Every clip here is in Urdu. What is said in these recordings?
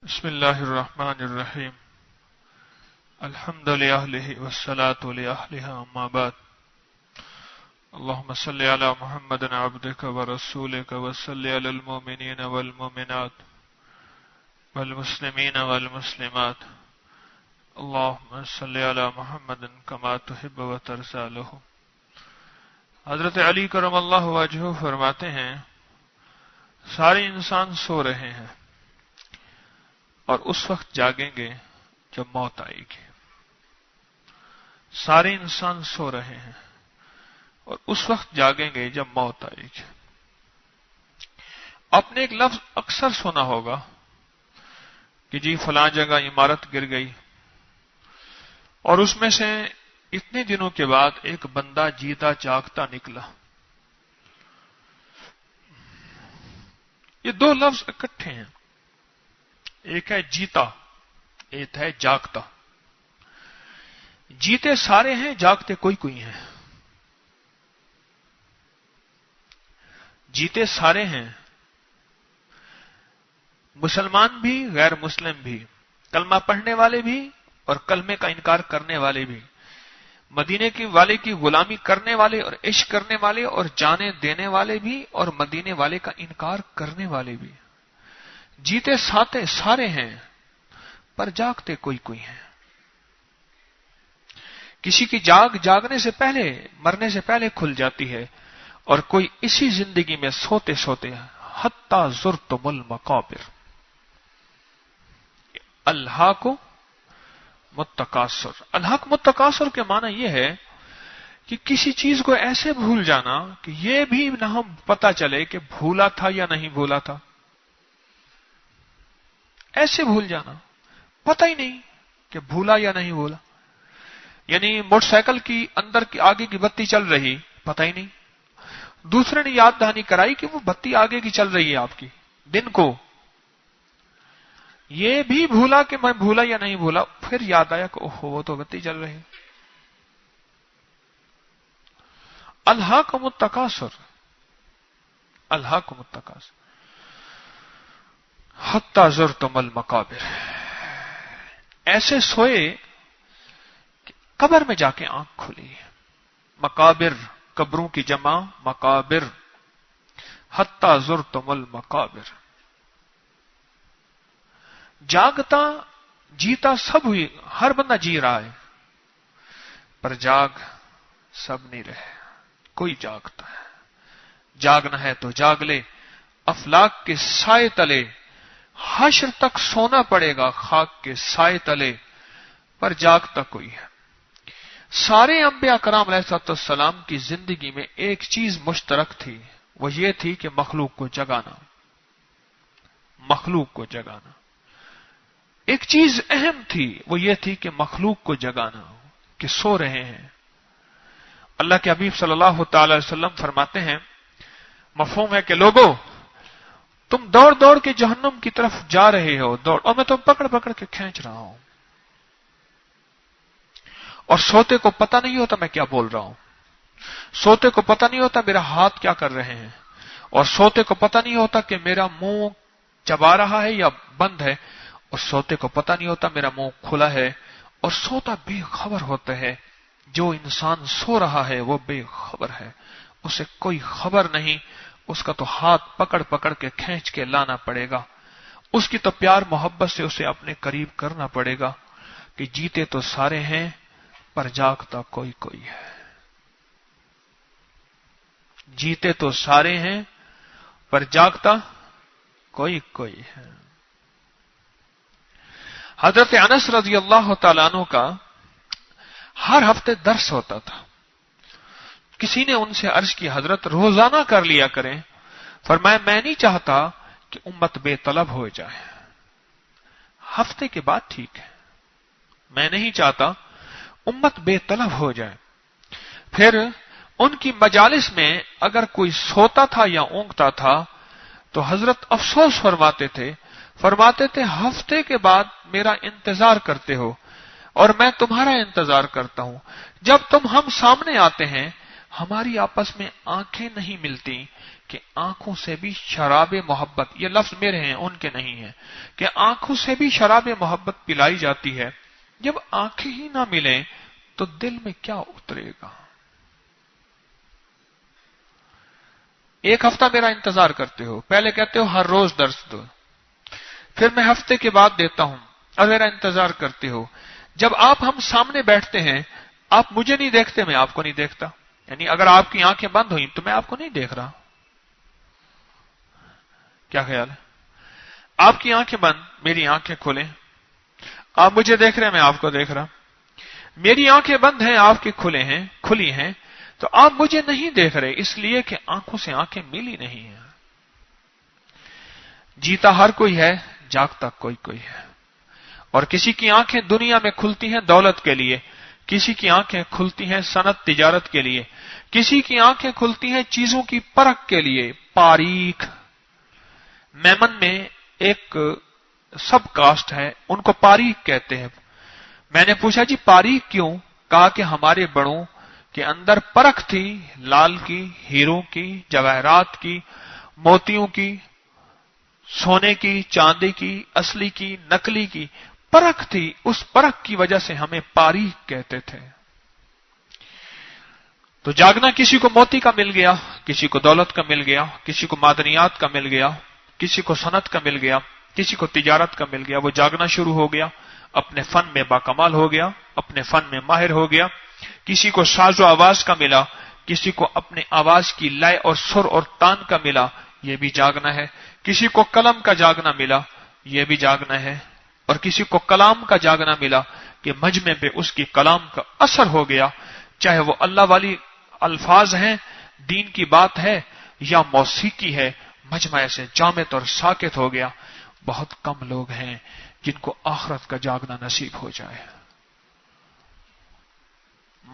بسم اللہ الرحمن الرحیم الحمد للہ والصلاة لأہلہا اما بعد اللہم صلی علی محمد عبدک ورسولک وصلی علی المؤمنین والمؤمنات والمسلمین والمسلمات اللہم صلی علی محمد کما تحب وترضی لہ۔ حضرت علی کرم اللہ وجہہ فرماتے ہیں سارے انسان سو رہے ہیں اور اس وقت جاگیں گے جب موت آئے گی۔ سارے انسان سو رہے ہیں اور اس وقت جاگیں گے جب موت آئے گی۔ آپ نے ایک لفظ اکثر سنا ہوگا کہ جی فلاں جگہ عمارت گر گئی اور اس میں سے اتنے دنوں کے بعد ایک بندہ جیتا جاگتا نکلا۔ یہ دو لفظ اکٹھے ہیں، ایک ہے جیتا، ایک ہے جاگتا۔ جیتے سارے ہیں، جاگتے کوئی کوئی ہیں۔ جیتے سارے ہیں، مسلمان بھی غیر مسلم بھی، کلمہ پڑھنے والے بھی اور کلمے کا انکار کرنے والے بھی، مدینے کی والے کی غلامی کرنے والے اور عشق کرنے والے اور جانیں دینے والے بھی اور مدینے والے کا انکار کرنے والے بھی۔ جیتے ساتے سارے ہیں پر جاگتے کوئی کوئی ہیں۔ کسی کی جاگنے سے پہلے، مرنے سے پہلے کھل جاتی ہے اور کوئی اسی زندگی میں سوتے سوتے حتی زرتم المقابر۔ الحاق متکاثر۔ الحاق متکاثر کے معنی یہ ہے کہ کسی چیز کو ایسے بھول جانا کہ یہ بھی نہ ہم پتہ چلے کہ بھولا تھا یا نہیں بھولا تھا۔ ایسے بھول جانا، پتہ ہی نہیں کہ بھولا یا نہیں بھولا۔ یعنی موٹر سائیکل کی اندر کی آگے کی بتی چل رہی، پتہ ہی نہیں، دوسرے نے یاد دہانی کرائی کہ وہ بتی آگے کی چل رہی ہے آپ کی دن کو، یہ بھی بھولا کہ میں بھولا یا نہیں بھولا، پھر یاد آیا کہ اوہ وہ تو بتی چل رہی۔ الہاکم التکاثر، الہاکم التکاثر حتی زرتم المقابر۔ ایسے سوئے کہ قبر میں جا کے آنکھ کھلی۔ مقابر، قبروں کی جمع مقابر۔ حتی زرتم المقابر۔ جاگتا جیتا سب ہوئی، ہر بندہ جی رہا ہے پر جاگ سب نہیں رہے، کوئی جاگتا ہے۔ جاگنا ہے تو جاگ لے، افلاک کے سائے تلے، حشر تک سونا پڑے گا خاک کے سائے تلے، پر جاگتا کوئی ہے۔ سارے انبیاء کرام علیہ السلام کی زندگی میں ایک چیز مشترک تھی، وہ یہ تھی کہ مخلوق کو جگانا، مخلوق کو جگانا۔ ایک چیز اہم تھی، وہ یہ تھی کہ مخلوق کو جگانا، کہ سو رہے ہیں۔ اللہ کے حبیب صلی اللہ تعالی وسلم فرماتے ہیں، مفہوم ہے کہ لوگوں تم دوڑ دوڑ کے جہنم کی طرف جا رہے ہو، دوڑ، اور میں تم پکڑ پکڑ کے کھینچ رہا ہوں، اور سوتے کو پتہ نہیں ہوتا میں کیا بول رہا ہوں، سوتے کو پتہ نہیں ہوتا میرا ہاتھ کیا کر رہے ہیں، اور سوتے کو پتہ نہیں ہوتا کہ میرا منہ چبا رہا ہے یا بند ہے، اور سوتے کو پتہ نہیں ہوتا میرا منہ کھلا ہے، اور سوتا بے خبر ہوتا ہے۔ جو انسان سو رہا ہے وہ بے خبر ہے، اسے کوئی خبر نہیں، اس کا تو ہاتھ پکڑ پکڑ کے کھینچ کے لانا پڑے گا، اس کی تو پیار محبت سے اسے اپنے قریب کرنا پڑے گا کہ جیتے تو سارے ہیں پر جاگتا کوئی کوئی ہے۔ جیتے تو سارے ہیں پر جاگتا کوئی کوئی ہے۔ حضرت انس رضی اللہ تعالیٰ عنہ کا ہر ہفتے درس ہوتا تھا۔ کسی نے ان سے عرض کی حضرت روزانہ کر لیا کریں، فرمایا میں نہیں چاہتا کہ امت بے طلب ہو جائے، ہفتے کے بعد ٹھیک ہے، میں نہیں چاہتا امت بے طلب ہو جائے۔ پھر ان کی مجالس میں اگر کوئی سوتا تھا یا اونگتا تھا تو حضرت افسوس فرماتے تھے ہفتے کے بعد میرا انتظار کرتے ہو اور میں تمہارا انتظار کرتا ہوں، جب تم ہم سامنے آتے ہیں ہماری آپس میں آنکھیں نہیں ملتی کہ آنکھوں سے بھی شراب محبت، یہ لفظ میرے ہیں ان کے نہیں ہیں، کہ آنکھوں سے بھی شراب محبت پلائی جاتی ہے. جب آنکھیں ہی نہ ملیں تو دل میں کیا اترے گا؟ ایک ہفتہ میرا انتظار کرتے ہو، پہلے کہتے ہو ہر روز درس دو، پھر میں ہفتے کے بعد دیتا ہوں اور میرا انتظار کرتے ہو. جب آپ ہم سامنے بیٹھتے ہیں، آپ مجھے نہیں دیکھتے، میں آپ کو نہیں دیکھتا. یعنی اگر آپ کی آنکھیں بند ہوئیں تو میں آپ کو نہیں دیکھ رہا. کیا خیال ہے؟ آپ کی آنکھیں بند، میری آنکھیں کھولیں، آپ مجھے دیکھ رہے ہیں، میں آپ کو دیکھ رہا. میری آنکھیں بند ہیں، آپ کی کھلی ہیں، تو آپ مجھے نہیں دیکھ رہے، اس لیے کہ آنکھوں سے آنکھیں ملی نہیں ہیں. جیتا ہر کوئی ہے، جاگتا کوئی کوئی ہے. اور کسی کی آنکھیں دنیا میں کھلتی ہیں دولت کے لیے، کسی کی آنکھیں کھلتی ہیں صنعت تجارت کے لیے، کسی کی آنکھیں کھلتی ہیں چیزوں کی پرکھ کے لیے. پاریخ میمن میں ایک سب کاسٹ ہے، ان کو پاریخ کہتے ہیں. میں نے پوچھا جی پاریخ کیوں؟ کہا کہ ہمارے بڑوں کے اندر پرکھ تھی، لال کی، ہیروں کی، جواہرات کی، موتیوں کی، سونے کی، چاندی کی، اصلی کی، نقلی کی پرکھ تھی. اس پرکھ کی وجہ سے ہمیں پاریخ کہتے تھے. تو جاگنا کسی کو موتی کا مل گیا، کسی کو دولت کا مل گیا، کسی کو معدنیات کا مل گیا، کسی کو صنعت کا مل گیا، کسی کو تجارت کا مل گیا. وہ جاگنا شروع ہو گیا، اپنے فن میں باکمال ہو گیا، اپنے فن میں ماہر ہو گیا. کسی کو ساز و آواز کا ملا، کسی کو اپنے آواز کی لے اور سر اور تان کا ملا، یہ بھی جاگنا ہے. کسی کو قلم کا جاگنا ملا، یہ بھی جاگنا ہے. اور کسی کو کلام کا جاگنا ملا کہ مجمع پہ اس کی کلام کا اثر ہو گیا، چاہے وہ اللہ والی الفاظ ہیں، دین کی بات ہے، یا موسیقی ہے، مجمع سے جامد اور ساکت ہو گیا. بہت کم لوگ ہیں جن کو آخرت کا جاگنا نصیب ہو جائے.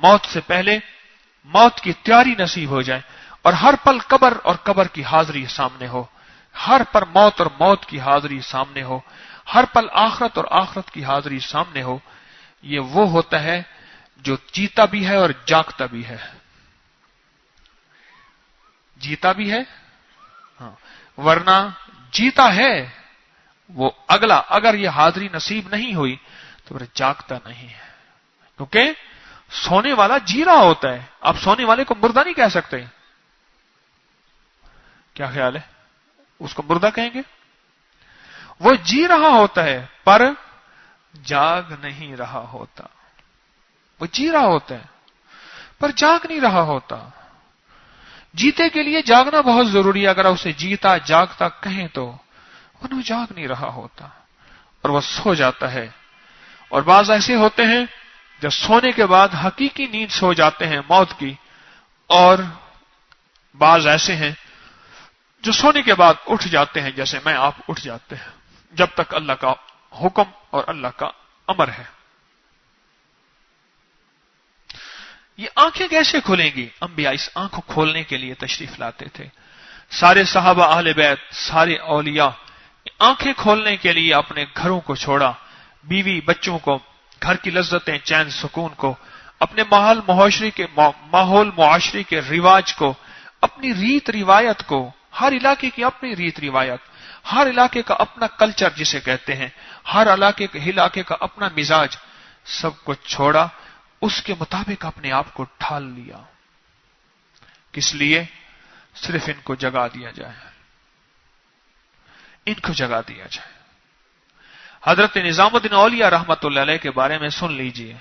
موت سے پہلے موت کی تیاری نصیب ہو جائے، اور ہر پل قبر اور قبر کی حاضری سامنے ہو، ہر پر موت اور موت کی حاضری سامنے ہو، ہر پل آخرت اور آخرت کی حاضری سامنے ہو. یہ وہ ہوتا ہے جو جیتا بھی ہے اور جاگتا بھی ہے. جیتا بھی ہے، ہاں، ورنہ جیتا ہے وہ اگلا، اگر یہ حاضری نصیب نہیں ہوئی تو پھر جاگتا نہیں ہے. کیونکہ سونے والا جی رہا ہوتا ہے، آپ سونے والے کو مردہ نہیں کہہ سکتے. کیا خیال ہے؟ اس کو مردہ کہیں گے؟ وہ جی رہا ہوتا ہے پر جاگ نہیں رہا ہوتا. وہ جی رہا ہوتا ہے پر جاگ نہیں رہا ہوتا. جیتے کے لیے جاگنا بہت ضروری ہے. اگر اسے جیتا جاگتا کہیں تو وہ جاگ نہیں رہا ہوتا اور وہ سو جاتا ہے. اور بعض ایسے ہوتے ہیں جو سونے کے بعد حقیقی نیند سو جاتے ہیں موت کی، اور بعض ایسے ہیں جو سونے کے بعد اٹھ جاتے ہیں، جیسے میں آپ اٹھ جاتے ہیں، جب تک اللہ کا حکم اور اللہ کا امر ہے. یہ آنکھیں کیسے کھلیں گی؟ انبیاء اس آنکھ کو کھولنے کے لیے تشریف لاتے تھے. سارے صحابہ اہل بیت، سارے اولیاء آنکھیں کھولنے کے لیے اپنے گھروں کو چھوڑا، بیوی بچوں کو، گھر کی لذتیں، چین سکون کو، اپنے ماحول معاشرے کے رواج کو، اپنی ریت روایت کو. ہر علاقے کی اپنی ریت روایت، ہر علاقے کا اپنا کلچر جسے کہتے ہیں، ہر علاقے کا اپنا مزاج، سب کو چھوڑا، اس کے مطابق اپنے آپ کو ڈھال لیا. کس لیے؟ صرف ان کو جگا دیا جائے، ان کو جگا دیا جائے. حضرت نظام الدین اولیاء رحمت اللہ علیہ کے بارے میں سن لیجئے.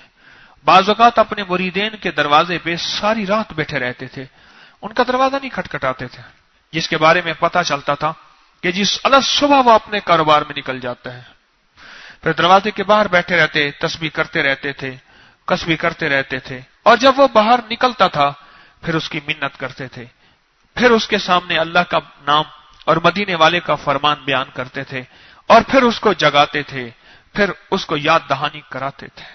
بعض اوقات اپنے مریدین کے دروازے پہ ساری رات بیٹھے رہتے تھے، ان کا دروازہ نہیں کھٹکھٹاتے تھے، جس کے بارے میں پتا چلتا تھا کہ جس الگ صبح وہ اپنے کاروبار میں نکل جاتا ہے. پھر دروازے کے باہر بیٹھے رہتے، تسبیح کرتے رہتے تھے، قصبی کرتے رہتے تھے، اور جب وہ باہر نکلتا تھا پھر اس کی منت کرتے تھے، پھر اس کے سامنے اللہ کا نام اور مدینے والے کا فرمان بیان کرتے تھے، اور پھر اس کو جگاتے تھے، پھر اس کو یاد دہانی کراتے تھے.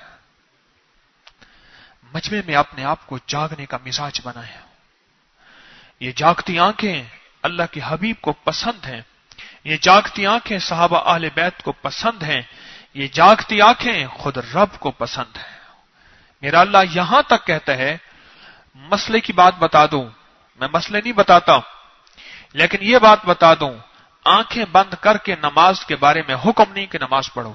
مجمع میں اپنے آپ کو جاگنے کا مزاج بنائیں. یہ جاگتی آنکھیں اللہ کے حبیب کو پسند ہیں، یہ جاگتی آنکھیں صحابہ اہل بیت کو پسند ہیں، یہ جاگتی آنکھیں خود رب کو پسند ہیں. میرا اللہ یہاں تک کہتا ہے مسئلے کی بات بتا دوں، میں مسئلے نہیں بتاتا، لیکن یہ بات بتا دوں، آنکھیں بند کر کے نماز کے بارے میں حکم نہیں کہ نماز پڑھو،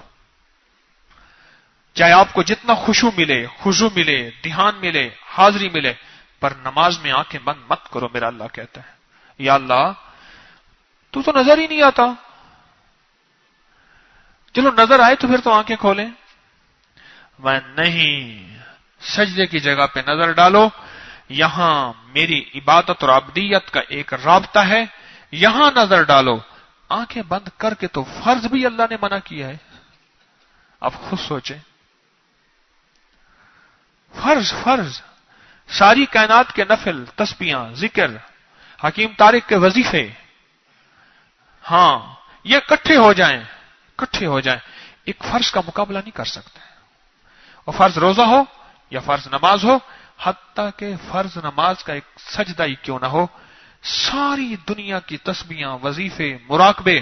چاہے آپ کو جتنا خشوع ملے، دھیان ملے، حاضری ملے، پر نماز میں آنکھیں بند مت کرو، میرا اللہ کہتا ہے۔ یا اللہ تو نظر ہی نہیں آتا، چلو نظر آئے تو پھر تو آنکھیں کھولیں۔ میں نہیں، سجدے کی جگہ پہ نظر ڈالو، یہاں میری عبادت اور عبدیت کا ایک رابطہ ہے، یہاں نظر ڈالو۔ آنکھیں بند کر کے تو فرض بھی اللہ نے منع کیا ہے، آپ خود سوچیں، فرض ساری کائنات کے نفل، تسبیحاں، ذکر، حکیم طارق کے وظیفے، ہاں یہ اکٹھے ہو جائیں، ایک فرض کا مقابلہ نہیں کر سکتے، اور فرض روزہ ہو یا فرض نماز ہو، حتیٰ کہ فرض نماز کا ایک سجدہ ہی کیوں نہ ہو، ساری دنیا کی تسبیحاں، وظیفے، مراقبے،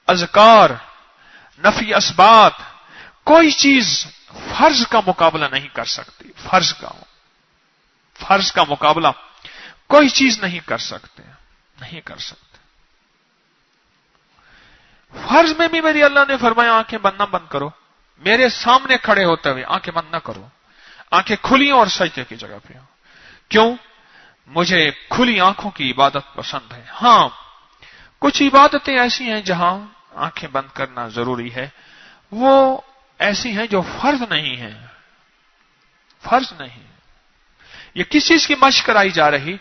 اذکار، نفی اسبات، کوئی چیز فرض کا مقابلہ نہیں کر سکتی، فرض کا مقابلہ کوئی چیز نہیں کر سکتے۔ فرض میں بھی میری اللہ نے فرمایا آنکھیں بند نہ بند کرو، میرے سامنے کھڑے ہوتے ہوئے آنکھیں بند نہ کرو، آنکھیں کھلی اور سجدے کی جگہ پہ۔ کیوں؟ مجھے کھلی آنکھوں کی عبادت پسند ہے۔ ہاں کچھ عبادتیں ایسی ہیں جہاں آنکھیں بند کرنا ضروری ہے، وہ ایسی ہیں جو فرض نہیں ہیں، یہ کس چیز کی مشق کرائی جا رہی؟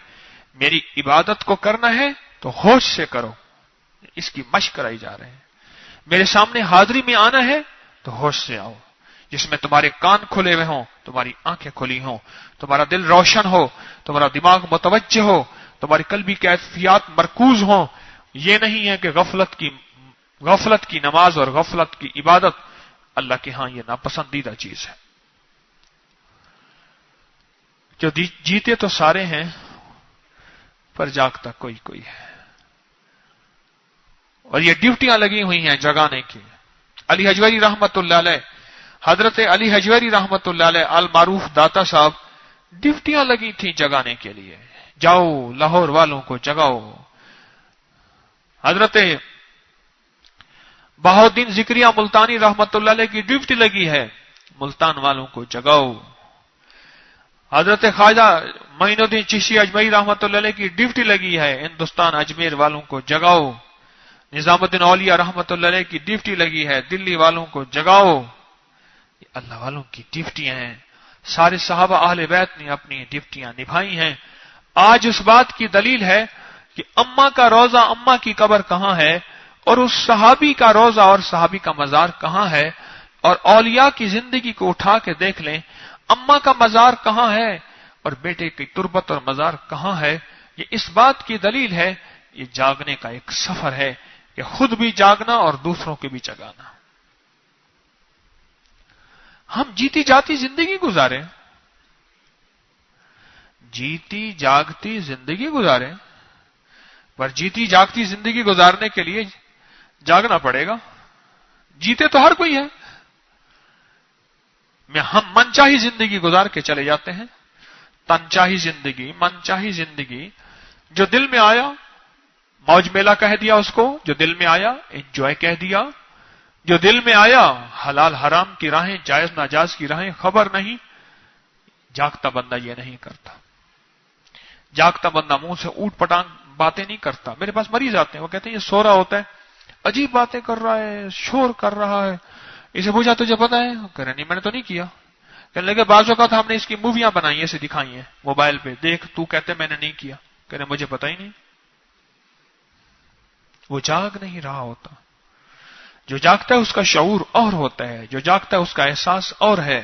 میری عبادت کو کرنا ہے تو ہوش سے کرو، اس کی مشق کرائی جا رہی ہے۔ میرے سامنے حاضری میں آنا ہے تو ہوش سے آؤ، جس میں تمہارے کان کھلے ہوئے ہوں، تمہاری آنکھیں کھلی ہوں، تمہارا دل روشن ہو، تمہارا دماغ متوجہ ہو، تمہاری قلبی کیفیات مرکوز ہوں۔ یہ نہیں ہے کہ غفلت کی نماز اور غفلت کی عبادت اللہ کے ہاں یہ ناپسندیدہ چیز ہے۔ جو جیتے تو سارے ہیں پر جاگتا کوئی ہے، اور یہ ڈیوٹیاں لگی ہوئی ہیں جگانے کی۔ علی حجویری رحمت اللہ علیہ، حضرت علی حجویری رحمت اللہ علیہ المعروف داتا صاحب، ڈیوٹیاں لگی تھیں جگانے کے لیے، جاؤ لاہور والوں کو جگاؤ۔ حضرت بہاؤالدین ذکریہ ملتانی رحمت اللہ علیہ کی ڈیوٹی لگی ہے، ملتان والوں کو جگاؤ۔ حضرت خواجہ معین الدین چشتی اجمعی رحمت اللہ علیہ کی ڈیوٹی لگی ہے، ہندوستان اجمیر والوں کو جگاؤ۔ نظام الدین اولیاء رحمت اللہ علیہ کی ڈیوٹی لگی ہے، دلی والوں کو جگاؤ۔ یہ اللہ والوں کی ڈیوٹیاں ہیں، سارے صحابہ اہل بیت نے اپنی ڈیوٹیاں نبھائی ہیں۔ آج اس بات کی دلیل ہے کہ اماں کا روضہ، اماں کی قبر کہاں ہے، اور اس صحابی کا روضہ اور صحابی کا مزار کہاں ہے، اور اولیاء کی زندگی کو اٹھا کے دیکھ لیں، اماں کا مزار کہاں ہے اور بیٹے کی تربت اور مزار کہاں ہے۔ یہ اس بات کی دلیل ہے، یہ جاگنے کا ایک سفر ہے کہ خود بھی جاگنا اور دوسروں کے بھی جگانا۔ ہم جیتی جاتی زندگی گزاریں، جیتی جاگتی زندگی گزاریں، پر جیتی جاگتی زندگی گزارنے کے لیے جاگنا پڑے گا۔ جیتے تو ہر کوئی ہے، ہم من چاہی زندگی گزار کے چلے جاتے ہیں، تن چاہی زندگی، من چاہی زندگی، جو دل میں آیا موج میلہ کہہ دیا، اس کو جو دل میں آیا انجوائے کہہ دیا، جو دل میں آیا حلال حرام کی راہیں، جائز ناجائز کی راہیں خبر نہیں۔ جاگتا بندہ یہ نہیں کرتا، جاگتا بندہ منہ سے اوٹ پٹانگ باتیں نہیں کرتا۔ میرے پاس مریض آتے ہیں، وہ کہتے ہیں یہ سو رہا ہوتا ہے، عجیب باتیں کر رہا ہے، شور کر رہا ہے، اسے پوچھا تجھے پتا ہے؟ کہہ رہے نہیں میں نے تو نہیں کیا۔ کہنے لگے بعض اوقات ہم نے اس کی موویاں بنائی ایسے دکھائی ہیں موبائل پہ، دیکھ تو کہتے میں نے نہیں کیا۔ کہہ رہے مجھے پتا ہی نہیں۔ وہ جاگ نہیں رہا ہوتا۔ جو جاگتا ہے اس کا شعور اور ہوتا ہے، جو جاگتا ہے اس کا احساس اور ہے،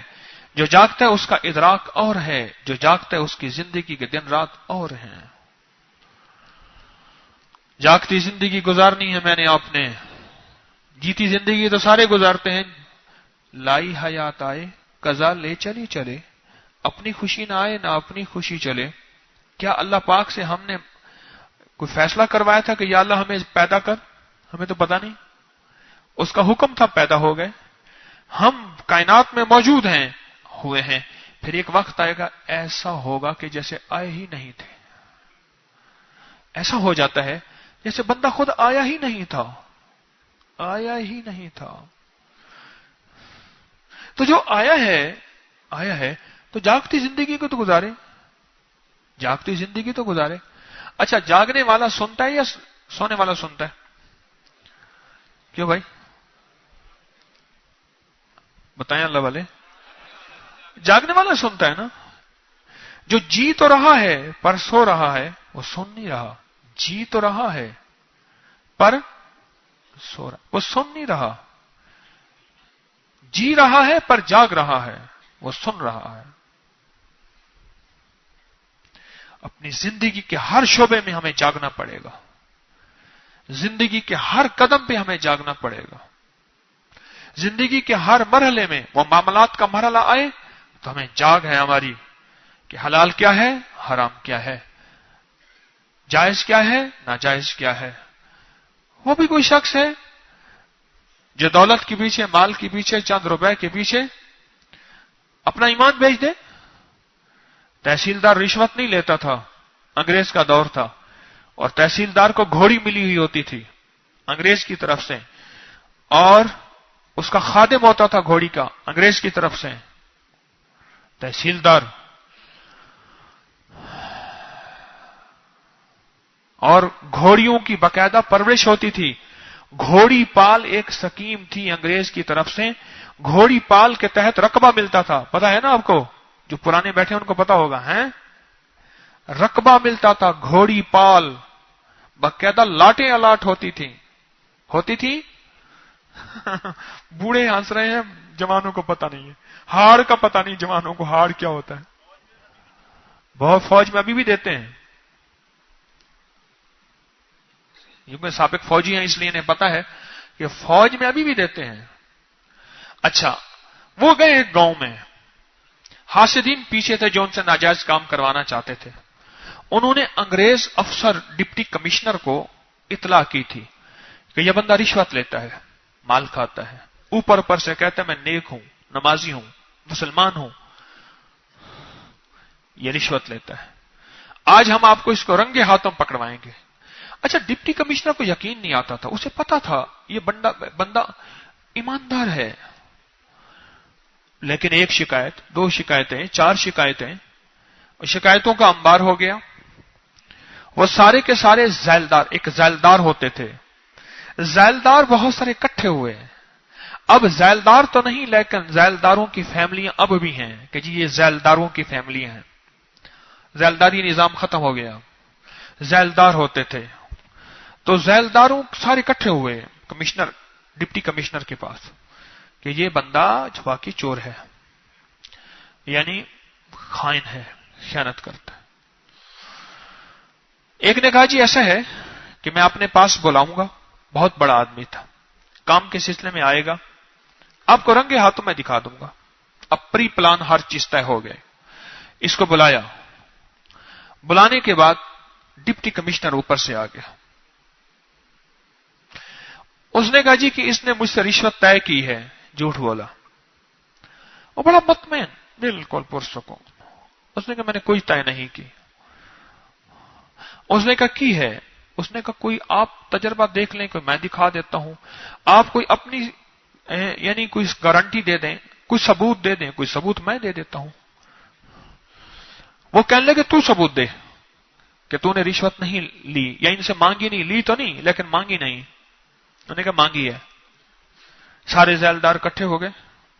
جو جاگتا ہے اس کا ادراک اور ہے، جو جاگتا ہے اس کی زندگی کے دن رات اور ہیں۔ جاگتی زندگی گزارنی ہے میں نے آپ نے، جیتی زندگی تو سارے گزارتے ہیں۔ لائی حیات آئے قضا لے چلے، اپنی خوشی نہ آئے نہ اپنی خوشی چلے۔ کیا اللہ پاک سے ہم نے کوئی فیصلہ کروایا تھا کہ یا اللہ ہمیں پیدا کر؟ ہمیں تو پتا نہیں، اس کا حکم تھا پیدا ہو گئے۔ ہم کائنات میں موجود ہیں، ہوئے ہیں، پھر ایک وقت آئے گا ایسا ہوگا کہ جیسے آئے ہی نہیں تھے. ایسا ہو جاتا ہے جیسے بندہ خود آیا ہی نہیں تھا، آیا ہی نہیں تھا. تو جو آیا ہے تو جاگتی زندگی کو تو گزارے، جاگتی زندگی تو گزارے. اچھا، جاگنے والا سنتا ہے یا سونے والا سنتا ہے؟ کیوں بھائی بتائیں اللہ والے؟ جاگنے والا سنتا ہے نا. جو جی تو رہا ہے پر سو رہا ہے وہ سن نہیں رہا. جی تو رہا ہے پر سو رہا، وہ سن نہیں رہا. جی رہا ہے پر جاگ رہا ہے، وہ سن رہا ہے. اپنی زندگی کے ہر شعبے میں ہمیں جاگنا پڑے گا. زندگی کے ہر قدم پہ ہمیں جاگنا پڑے گا. زندگی کے ہر مرحلے میں وہ معاملات کا مرحلہ آئے تو ہمیں جاگ ہے ہماری کہ حلال کیا ہے، حرام کیا ہے، جائز کیا ہے، ناجائز کیا ہے. وہ بھی کوئی شخص ہے جو دولت کے پیچھے، مال کے پیچھے، چند روپے کے پیچھے اپنا ایمان بیچ دے. تحصیلدار رشوت نہیں لیتا تھا، انگریز کا دور تھا، اور تحصیلدار کو گھوڑی ملی ہوئی ہوتی تھی انگریز کی طرف سے، اور اس کا خادم ہوتا تھا گھوڑی کا انگریز کی طرف سے. تحصیلدار اور گھوڑیوں کی باقاعدہ پرورش ہوتی تھی. گھوڑی پال ایک سکیم تھی انگریز کی طرف سے. گھوڑی پال کے تحت رقبہ ملتا تھا. پتا ہے نا آپ کو؟ جو پرانے بیٹھے ان کو پتا ہوگا. رقبہ ملتا تھا. گھوڑی پال باقاعدہ لاٹیں الاٹ ہوتی تھی. بوڑھے ہنس رہے ہیں، جوانوں کو پتا نہیں ہے. ہاڑ کا پتا نہیں جوانوں کو، ہاڑ کیا ہوتا ہے. بہت فوج میں ابھی بھی دیتے ہیں. کیونکہ سابق فوجی ہیں اس لیے انہیں پتا ہے کہ فوج میں ابھی بھی دیتے ہیں. اچھا، وہ گئے ایک گاؤں میں. حاسدین پیچھے تھے جو ان سے ناجائز کام کروانا چاہتے تھے. انہوں نے انگریز افسر ڈپٹی کمشنر کو اطلاع کی تھی کہ یہ بندہ رشوت لیتا ہے، مال کھاتا ہے، اوپر سے کہتا ہے میں نیک ہوں، نمازی ہوں، مسلمان ہوں، یہ رشوت لیتا ہے. آج ہم آپ کو اس کو رنگے ہاتھوں پکڑوائیں گے. اچھا، ڈپٹی کمشنر کو یقین نہیں آتا تھا. اسے پتا تھا یہ بندہ ایماندار ہے. لیکن ایک شکایت، دو شکایتیں، چار شکایتیں، شکایتوں کا انبار ہو گیا. وہ سارے کے سارے ذیلدار، ایک ذیلدار ہوتے تھے. ذیلدار بہت سارے اکٹھے ہوئے. اب ذیلدار تو نہیں، لیکن ذیلداروں کی فیملیاں اب بھی ہیں کہ جی یہ ذیلداروں کی فیملیاں ہیں. ذیلداری نظام ختم ہو گیا. ذیلدار ہوتے تھے. تو ذیلداروں سارے اکٹھے ہوئے کمشنر، ڈپٹی کمشنر کے پاس کہ یہ بندہ واقعی چور ہے، یعنی خائن ہے، خیانت کرتا ہے. ایک نے کہا جی ایسا ہے کہ میں اپنے پاس بلاؤں گا. بہت بڑا آدمی تھا، کام کے سلسلے میں آئے گا، آپ کو رنگے ہاتھوں میں دکھا دوں گا. اب پری پلان ہر چیز طے ہو گئے. اس کو بلایا. بلانے کے بعد ڈپٹی کمشنر اوپر سے آ گیا. اس نے کہا جی کہ اس نے مجھ سے رشوت طے کی ہے. جھوٹ بولا. وہ بڑا مطمئن، بالکل پرسکون. اس نے کہا میں نے کوئی طے نہیں کی. اس نے کہا کی ہے. اس نے کہا کوئی آپ تجربہ دیکھ لیں، کوئی میں دکھا دیتا ہوں. آپ کوئی اپنی یعنی کوئی گارنٹی دے دیں، کوئی ثبوت دے دیں. کوئی ثبوت میں دے دیتا ہوں. وہ کہنے لگے تو ثبوت دے کہ تو نے رشوت نہیں لی، یا ان سے مانگی نہیں. لی تو نہیں لیکن مانگی نہیں. انہوں نے کہا مانگی ہے. سارے ذیلدار اکٹھے ہو گئے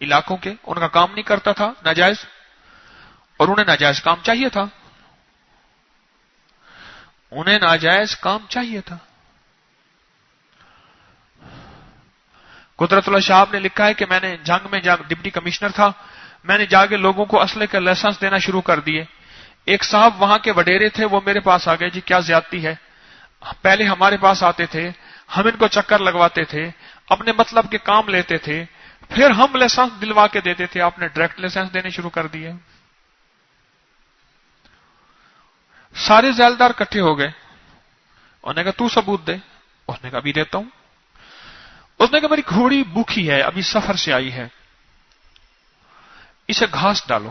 علاقوں کے. ان کا کام نہیں کرتا تھا ناجائز، اور انہیں ناجائز کام چاہیے تھا. انہیں ناجائز کام چاہیے تھا. قدرت اللہ صاحب نے لکھا ہے کہ میں نے جنگ میں ڈپٹی کمشنر تھا، میں نے جا کے لوگوں کو اسلحے کا لائسنس دینا شروع کر دیے. ایک صاحب وہاں کے وڈیرے تھے، وہ میرے پاس آ گئے جی کیا زیادتی ہے. پہلے ہمارے پاس آتے تھے، ہم ان کو چکر لگواتے تھے، اپنے مطلب کے کام لیتے تھے، پھر ہم لائسنس دلوا کے دیتے تھے. آپ نے ڈائریکٹ لائسنس دینے شروع کر دیے. سارے ذیلدار اکٹھے ہو گئے. انہوں نے کہا تو ثبوت دے. اس نے کہا ابھی دیتا ہوں. اس نے کہا میری گھوڑی بھوکھی ہے، ابھی سفر سے آئی ہے، اسے گھاس ڈالو.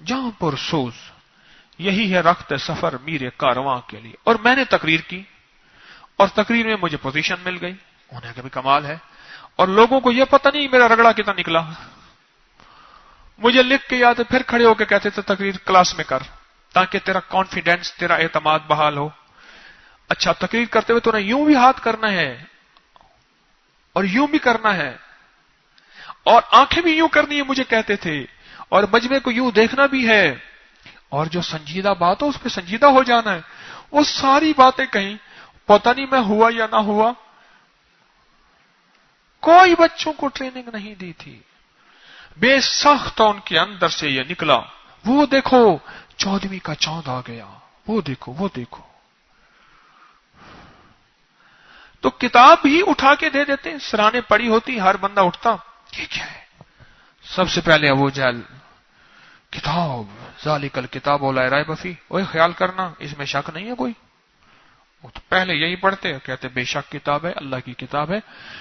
جہاں پر سوز یہی ہے رخت سفر میرے کارواں کے لیے. اور میں نے تقریر کی اور تقریر میں مجھے پوزیشن مل گئی. انہیں کا بھی کمال ہے. اور لوگوں کو یہ پتہ نہیں میرا رگڑا کتنا نکلا. مجھے لکھ کے یاد ہے پھر کھڑے ہو کے کہتے تھے تقریر کلاس میں کر تاکہ تیرا کانفیڈینس تیرا اعتماد بحال ہو. اچھا تقریر کرتے ہوئے تو نے یوں بھی ہاتھ کرنا ہے اور یوں بھی کرنا ہے اور آنکھیں بھی یوں کرنی ہے مجھے کہتے تھے اور مجمع کو یوں دیکھنا بھی ہے اور جو سنجیدہ بات ہو اس پہ سنجیدہ ہو جانا ہے. وہ ساری باتیں کہیں پتہ نہیں میں ہوا یا نہ ہوا. کوئی بچوں کو ٹریننگ نہیں دی تھی. بے سخت ان کے اندر سے یہ نکلا. وہ دیکھو 14ویں کا چاند آ گیا. وہ دیکھو وہ دیکھو. تو کتاب ہی اٹھا کے دے دیتے. سرانے پڑی ہوتی ہر بندہ اٹھتا. یہ کیا ہے؟ سب سے پہلے ابو جہل کتاب ذالک الکتاب لا ریب فیہ. اوے خیال کرنا اس میں شک نہیں ہے کوئی. وہ تو پہلے یہی پڑھتے کہتے بے شک کتاب ہے اللہ کی کتاب ہے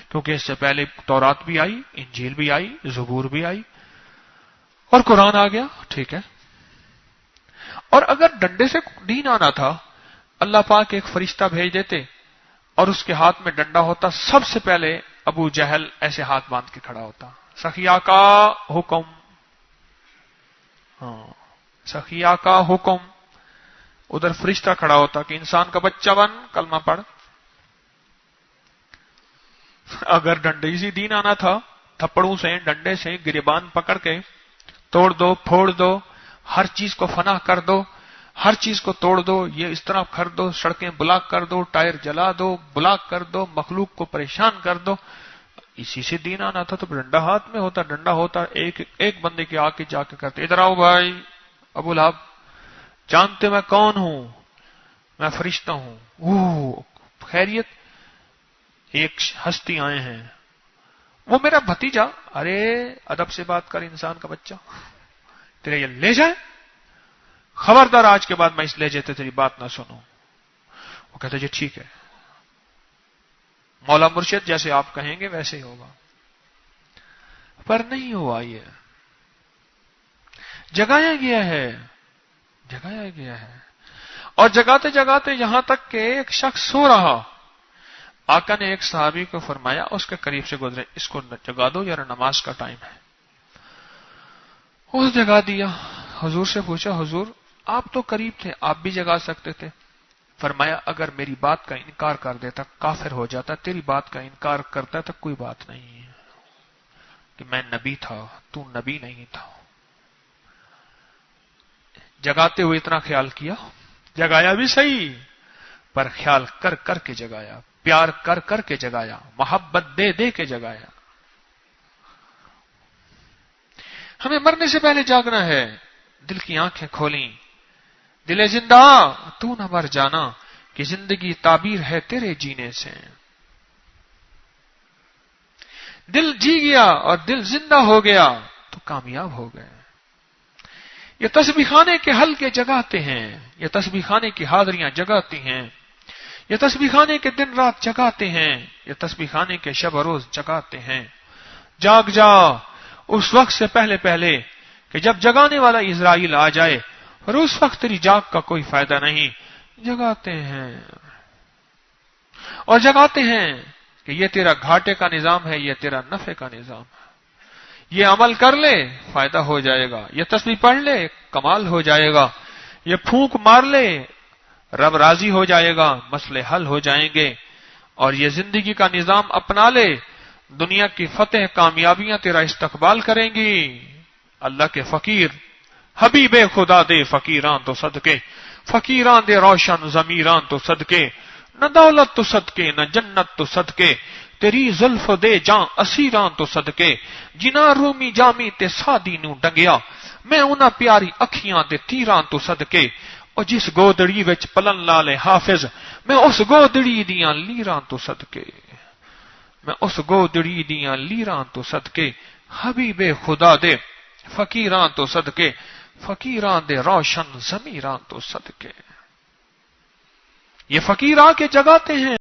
کیونکہ اس سے پہلے تورات بھی آئی انجیل بھی آئی زبور بھی آئی اور قرآن آ گیا. ٹھیک ہے. اور اگر ڈنڈے سے دین آنا تھا اللہ پاک ایک فرشتہ بھیج دیتے اور اس کے ہاتھ میں ڈنڈا ہوتا. سب سے پہلے ابو جہل ایسے ہاتھ باندھ کے کھڑا ہوتا. سخیا کا حکم. ہاں سخیا کا حکم. ادھر فرشتہ کھڑا ہوتا کہ انسان کا بچہ بن کلمہ پڑھ. اگر ڈنڈے سے دین آنا تھا تھپڑوں سے ڈنڈے سے گریبان پکڑ کے توڑ دو پھوڑ دو ہر چیز کو فنا کر دو ہر چیز کو توڑ دو یہ اس طرح کر دو سڑکیں بلاک کر دو ٹائر جلا دو بلاک کر دو مخلوق کو پریشان کر دو. اسی سے دین آنا تھا تو ڈنڈا ہاتھ میں ہوتا. ڈنڈا ہوتا ایک بندے کے آ کے جا کے کرتے ادھر آؤ بھائی ابو لہب جانتے میں کون ہوں میں فرشتہ ہوں. خیریت ایک ہستی آئے ہیں وہ میرا بھتیجا. ارے ادب سے بات کر انسان کا بچہ تیرے یہ لے جائے. خبردار آج کے بعد میں اس لہجے سے تیری بات نہ سنوں. وہ کہتے جی ٹھیک ہے مولا مرشد جیسے آپ کہیں گے ویسے ہی ہوگا. پر نہیں ہوا. یہ جگایا گیا ہے جگایا گیا ہے اور جگاتے جگاتے یہاں تک کہ ایک شخص سو رہا. آقا نے ایک صحابی کو فرمایا اس کے قریب سے گزرے اس کو جگا دو یار نماز کا ٹائم ہے. اس جگا دیا. حضور سے پوچھا حضور آپ تو قریب تھے آپ بھی جگا سکتے تھے. فرمایا اگر میری بات کا انکار کر دیتا کافر ہو جاتا. تیری بات کا انکار کرتا تو کوئی بات نہیں ہے کہ میں نبی تھا تو نبی نہیں تھا. جگاتے ہوئے اتنا خیال کیا جگایا بھی صحیح پر خیال کر کر کے جگایا پیار کر کر کے جگایا محبت دے دے کے جگایا. ہمیں مرنے سے پہلے جاگنا ہے. دل کی آنکھیں کھولیں. دل زندہ تو نہ مر جانا کہ زندگی تعبیر ہے تیرے جینے سے. دل جی گیا اور دل زندہ ہو گیا تو کامیاب ہو گئے. یہ تسبیح خانے کے حلقے جگاتے ہیں یہ تسبیح خانے کی حاضریاں جگاتی ہیں یہ تسبیح خانے کے دن رات جگاتے ہیں یہ تسبیح خانے کے شب و روز جگاتے ہیں. جاگ جا اس وقت سے پہلے پہلے کہ جب جگانے والا اسرائیل آ جائے اور اس وقت تیری جاگ کا کوئی فائدہ نہیں. جگاتے ہیں اور جگاتے ہیں کہ یہ تیرا گھاٹے کا نظام ہے یہ تیرا نفع کا نظام ہے. یہ عمل کر لے فائدہ ہو جائے گا یہ تسبیح پڑھ لے کمال ہو جائے گا یہ پھونک مار لے رب راضی ہو جائے گا مسئلے حل ہو جائیں گے. اور یہ زندگی کا نظام اپنا لے دنیا کی فتح کامیابیاں تیرا استقبال کریں گی. اللہ کے فقیر حبیب خدا دے فقیران تو صدقے فقیران دے روشن ضمیران تو صدقے. نہ دولت تو صدقے نہ جنت تو صدقے تیری زلف دے جاں اسیران تو صدقے. جنا رومی جامی تے سادی نو ڈنگیا میں انہاں پیاری اکھیاں دے تیران تو صدقے. اور جس گودڑی وچ پلن لالے حافظ میں اس گودڑی دیاں لیراں تو صدقے میں اس گودڑی دیاں لیراں تو صدقے. حبیب خدا دے فقیران تو صدقے فقیران دے روشن ضمیران تو صدقے. یہ فقیر آ کے جگاتے ہیں